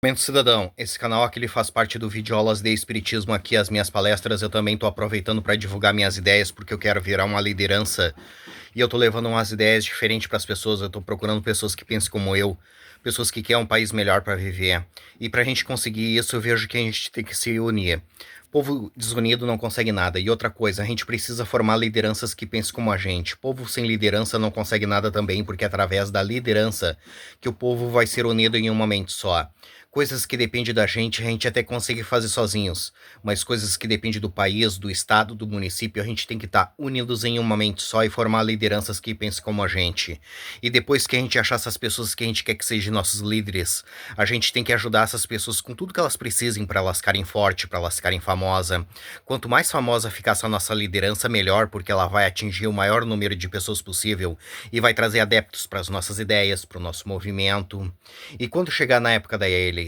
Momento Cidadão, esse canal aqui ele faz parte do Videoaulas de Espiritismo aqui, as minhas palestras, eu também tô aproveitando para divulgar minhas ideias, porque eu quero virar uma liderança, e eu tô levando umas ideias diferentes para as pessoas, eu tô procurando pessoas que pensem como eu, pessoas que querem um país melhor para viver, e pra gente conseguir isso eu vejo que a gente tem que se unir. Povo desunido não consegue nada. E outra coisa, a gente precisa formar lideranças que pensem como a gente. Povo sem liderança não consegue nada também, porque é através da liderança que o povo vai ser unido em uma mente só. Coisas que dependem da gente, a gente até consegue fazer sozinhos. Mas coisas que dependem do país, do estado, do município, a gente tem que estar unidos em uma mente só e formar lideranças que pensem como a gente. E depois que a gente achar essas pessoas que a gente quer que sejam nossos líderes, a gente tem que ajudar essas pessoas com tudo que elas precisem para elas ficarem fortes, para elas ficarem famosas. Quanto mais famosa ficar essa nossa liderança, melhor, porque ela vai atingir o maior número de pessoas possível e vai trazer adeptos para as nossas ideias, para o nosso movimento. E quando chegar na época da eleição,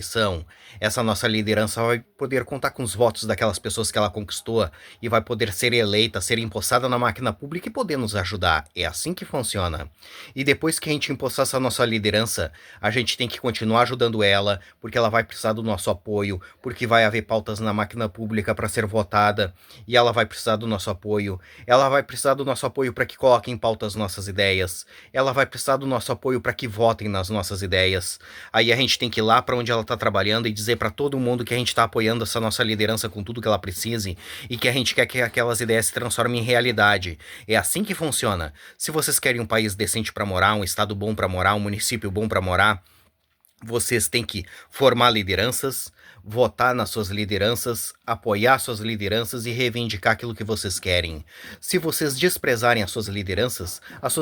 essa nossa liderança vai poder contar com os votos daquelas pessoas que ela conquistou e vai poder ser eleita, ser empossada na máquina pública e poder nos ajudar. É assim que funciona. E depois que a gente empossar essa nossa liderança, a gente tem que continuar ajudando ela, porque ela vai precisar do nosso apoio, porque vai haver pautas na máquina pública para ser votada, e ela vai precisar do nosso apoio. Ela vai precisar do nosso apoio para que coloquem em pauta as nossas ideias. Ela vai precisar do nosso apoio para que votem nas nossas ideias. Aí a gente tem que ir lá para onde ela está trabalhando e dizer para todo mundo que a gente está apoiando essa nossa liderança com tudo que ela precise e que a gente quer que aquelas ideias se transformem em realidade. É assim que funciona. Se vocês querem um país decente para morar, um estado bom para morar, um município bom para morar, vocês têm que formar lideranças, votar nas suas lideranças, apoiar suas lideranças e reivindicar aquilo que vocês querem. Se vocês desprezarem as suas lideranças, as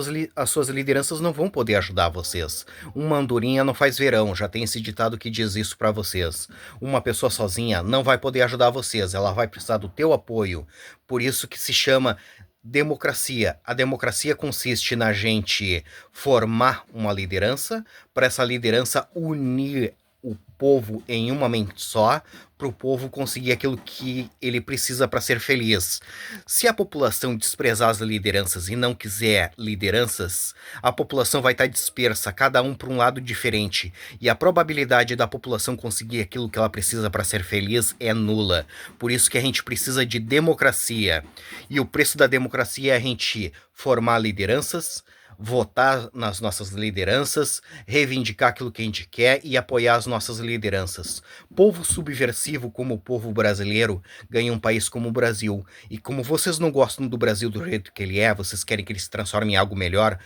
suas lideranças não vão poder ajudar vocês. Uma andorinha não faz verão, já tem esse ditado que diz isso para vocês. Uma pessoa sozinha não vai poder ajudar vocês, ela vai precisar do teu apoio. Por isso que se chama democracia. A democracia consiste na gente formar uma liderança, para essa liderança unir o povo em uma mente só, para o povo conseguir aquilo que ele precisa para ser feliz. Se a população desprezar as lideranças e não quiser lideranças, a população vai estar dispersa, cada um para um lado diferente, e a probabilidade da população conseguir aquilo que ela precisa para ser feliz é nula. Por isso que a gente precisa de democracia. E o preço da democracia é a gente formar lideranças, votar nas nossas lideranças, reivindicar aquilo que a gente quer e apoiar as nossas lideranças. Povo subversivo como o povo brasileiro ganha um país como o Brasil. E como vocês não gostam do Brasil do jeito que ele é, vocês querem que ele se transforme em algo melhor,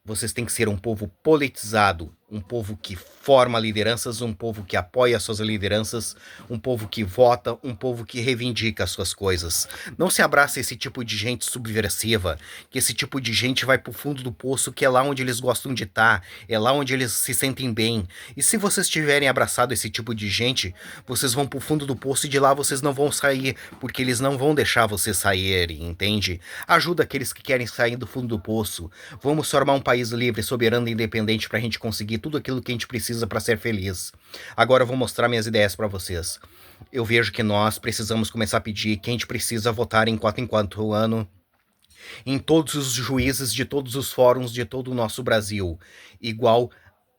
vocês têm que ser um povo politizado, um povo que forma lideranças, um povo que apoia suas lideranças, um povo que vota, um povo que reivindica as suas coisas. Não se abraça esse tipo de gente subversiva, que esse tipo de gente vai pro fundo do poço, que é lá onde eles gostam de estar, é lá onde eles se sentem bem. E se vocês tiverem abraçado esse tipo de gente, vocês vão pro fundo do poço e de lá vocês não vão sair, porque eles não vão deixar vocês saírem, entende? Ajuda aqueles que querem sair do fundo do poço. Vamos formar um país livre, soberano e independente pra gente conseguir tudo aquilo que a gente precisa para ser feliz. Agora eu vou mostrar minhas ideias para vocês. Eu vejo que nós precisamos começar a pedir que a gente precisa votar em 4 ano em todos os juízes de todos os fóruns de todo o nosso Brasil, igual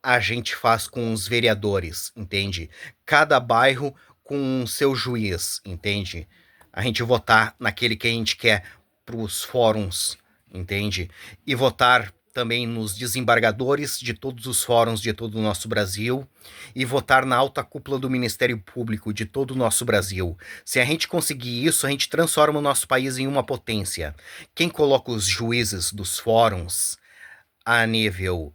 a gente faz com os vereadores, entende? Cada bairro com seu juiz, entende? A gente votar naquele que a gente quer para os fóruns, entende? E votar também nos desembargadores de todos os fóruns de todo o nosso Brasil e votar na alta cúpula do Ministério Público de todo o nosso Brasil. Se a gente conseguir isso, a gente transforma o nosso país em uma potência. Quem coloca os juízes dos fóruns a nível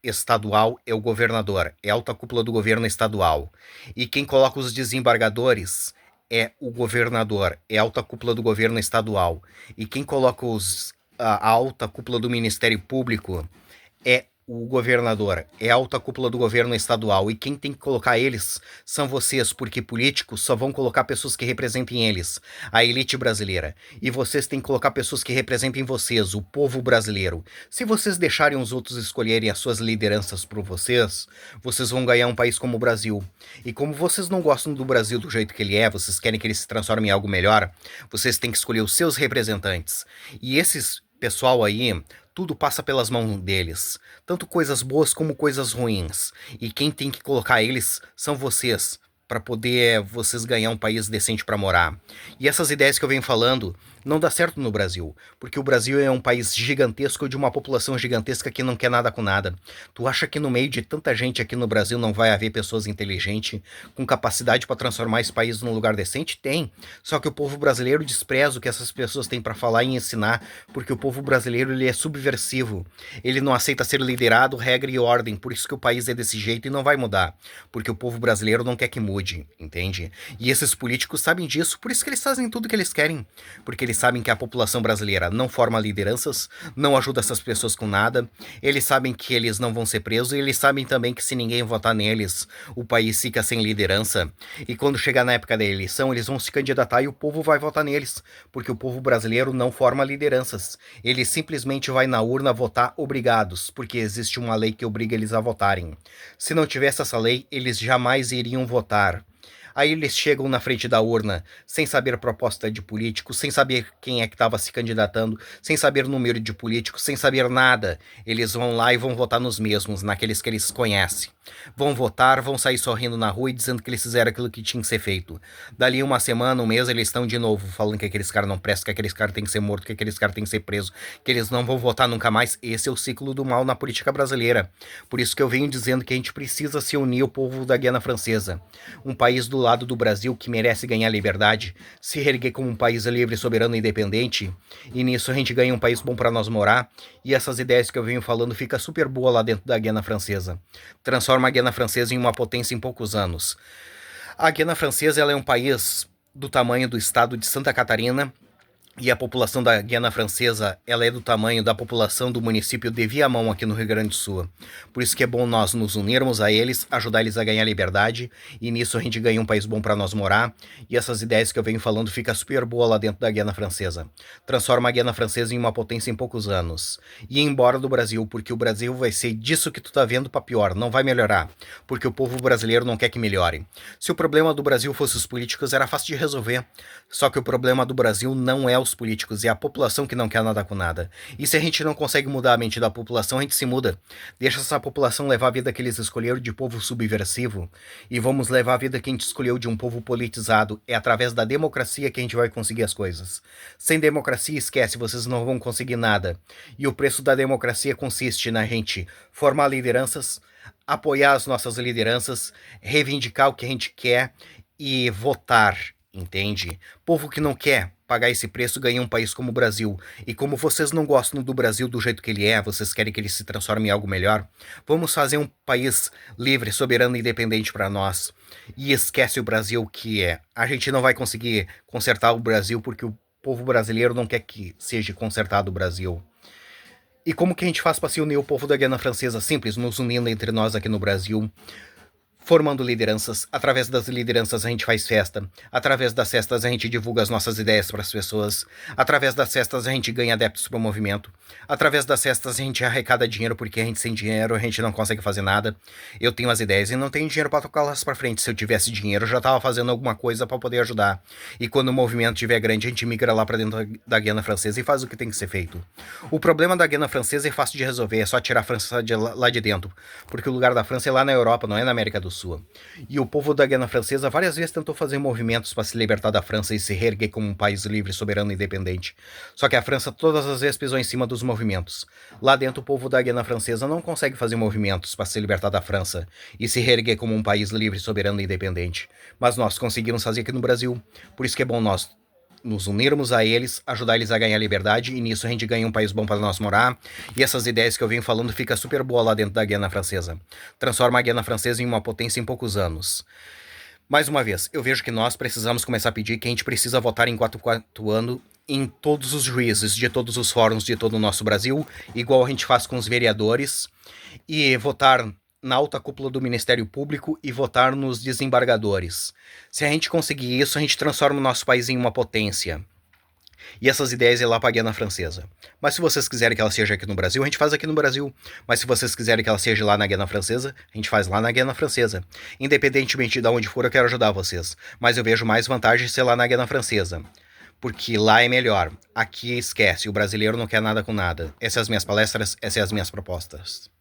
estadual é o governador, é a alta cúpula do governo estadual. E quem coloca os desembargadores é o governador, é a alta cúpula do governo estadual. E quem coloca a alta cúpula do Ministério Público é o governador, é a alta cúpula do governo estadual, e quem tem que colocar eles são vocês, porque políticos só vão colocar pessoas que representem eles, a elite brasileira, e vocês têm que colocar pessoas que representem vocês, o povo brasileiro. Se vocês deixarem os outros escolherem as suas lideranças por vocês, vocês vão ganhar um país como o Brasil. E como vocês não gostam do Brasil do jeito que ele é, vocês querem que ele se transforme em algo melhor, vocês têm que escolher os seus representantes. E esses pessoal aí, Tudo passa pelas mãos deles, tanto coisas boas como coisas ruins. E quem tem que colocar eles são vocês, para poder vocês ganhar um país decente para morar. E essas ideias que eu venho falando não dá certo no Brasil, porque o Brasil é um país gigantesco de uma população gigantesca que não quer nada com nada. Tu acha que no meio de tanta gente aqui no Brasil não vai haver pessoas inteligentes com capacidade para transformar esse país num lugar decente? Tem. Só que o povo brasileiro despreza o que essas pessoas têm para falar e ensinar, porque o povo brasileiro ele é subversivo. Ele não aceita ser liderado, regra e ordem, por isso que o país é desse jeito e não vai mudar, porque o povo brasileiro não quer que mude, entende? E esses políticos sabem disso, por isso que eles fazem tudo que eles querem, porque eles sabem que a população brasileira não forma lideranças, não ajuda essas pessoas com nada, eles sabem que eles não vão ser presos e eles sabem também que se ninguém votar neles, o país fica sem liderança. E quando chegar na época da eleição, eles vão se candidatar e o povo vai votar neles, porque o povo brasileiro não forma lideranças. Ele simplesmente vai na urna votar obrigados, porque existe uma lei que obriga eles a votarem. Se não tivesse essa lei, eles jamais iriam votar. Aí eles chegam na frente da urna sem saber proposta de político, sem saber quem é que estava se candidatando, sem saber o número de políticos, sem saber nada. Eles vão lá e vão votar nos mesmos, naqueles que eles conhecem. Vão votar, vão sair sorrindo na rua e dizendo que eles fizeram aquilo que tinha que ser feito. Dali uma semana, um mês, eles estão de novo falando que aqueles caras não prestam, que aqueles caras têm que ser mortos, que aqueles caras têm que ser presos, que eles não vão votar nunca mais. Esse é o ciclo do mal na política brasileira. Por isso que eu venho dizendo que a gente precisa se unir ao povo da Guiana Francesa. Um país do lado do Brasil que merece ganhar liberdade, se erguer como um país livre, soberano e independente, e nisso a gente ganha um país bom para nós morar, e essas ideias que eu venho falando fica super boa lá dentro da Guiana Francesa. Transforma a Guiana Francesa em uma potência em poucos anos. A Guiana Francesa ela é um país do tamanho do estado de Santa Catarina, e a população da Guiana Francesa ela é do tamanho da população do município de Viamão, aqui no Rio Grande do Sul. Por isso que é bom nós nos unirmos a eles, ajudar eles a ganhar liberdade, e nisso a gente ganha um país bom para nós morar, e essas ideias que eu venho falando fica super boa lá dentro da Guiana Francesa. Transforma a Guiana Francesa em uma potência em poucos anos. E ir embora do Brasil, porque o Brasil vai ser disso que tu tá vendo para pior, não vai melhorar, porque o povo brasileiro não quer que melhore. Se o problema do Brasil fosse os políticos, era fácil de resolver. Só que o problema do Brasil não é os políticos, é a população que não quer nada com nada. E se a gente não consegue mudar a mente da população, a gente se muda. Deixa essa população levar a vida que eles escolheram de povo subversivo, e vamos levar a vida que a gente escolheu de um povo politizado. É através da democracia que a gente vai conseguir as coisas. Sem democracia, esquece, vocês não vão conseguir nada. E o preço da democracia consiste na gente formar lideranças, apoiar as nossas lideranças, reivindicar o que a gente quer e votar. Entende? Povo que não quer pagar esse preço ganha um país como o Brasil. E como vocês não gostam do Brasil do jeito que ele é, vocês querem que ele se transforme em algo melhor, vamos fazer um país livre, soberano e independente para nós. E esquece o Brasil que é. A gente não vai conseguir consertar o Brasil porque o povo brasileiro não quer que seja consertado o Brasil. E como que a gente faz para se unir o povo da Guiana Francesa? Simples, nos unindo entre nós aqui no Brasil, formando lideranças. Através das lideranças a gente faz festa, através das festas a gente divulga as nossas ideias para as pessoas, através das festas a gente ganha adeptos para o movimento, através das festas a gente arrecada dinheiro, porque a gente sem dinheiro a gente não consegue fazer nada. Eu tenho as ideias e não tenho dinheiro para tocá-las para frente. Se eu tivesse dinheiro eu já estava fazendo alguma coisa para poder ajudar. E quando o movimento estiver grande a gente migra lá para dentro da Guiana Francesa e faz o que tem que ser feito. O problema da Guiana Francesa é fácil de resolver, é só tirar a França lá de dentro, porque o lugar da França é lá na Europa, não é na América do Sul. E o povo da Guiana Francesa várias vezes tentou fazer movimentos para se libertar da França e se reerguer como um país livre, soberano e independente. Só que a França todas as vezes pisou em cima dos movimentos. Lá dentro o povo da Guiana Francesa não consegue fazer movimentos para se libertar da França e se reerguer como um país livre, soberano e independente. Mas nós conseguimos fazer aqui no Brasil. Por isso que é bom nós nos unirmos a eles, ajudar eles a ganhar liberdade, e nisso a gente ganha um país bom para nós morar. E essas ideias que eu venho falando fica super boa lá dentro da Guiana Francesa. Transforma a Guiana Francesa em uma potência em poucos anos. Mais uma vez, eu vejo que nós precisamos começar a pedir que a gente precisa votar em 4 anos em todos os juízes de todos os fóruns de todo o nosso Brasil, igual a gente faz com os vereadores, e votar na alta cúpula do Ministério Público e votar nos desembargadores. Se a gente conseguir isso, a gente transforma o nosso país em uma potência. E essas ideias é lá para a Guiana Francesa. Mas se vocês quiserem que ela seja aqui no Brasil, a gente faz aqui no Brasil. Mas se vocês quiserem que ela seja lá na Guiana Francesa, a gente faz lá na Guiana Francesa. Independentemente de onde for, eu quero ajudar vocês. Mas eu vejo mais vantagem ser lá na Guiana Francesa. porque lá é melhor. Aqui esquece, o brasileiro não quer nada com nada. Essas são as minhas palestras, essas são as minhas propostas.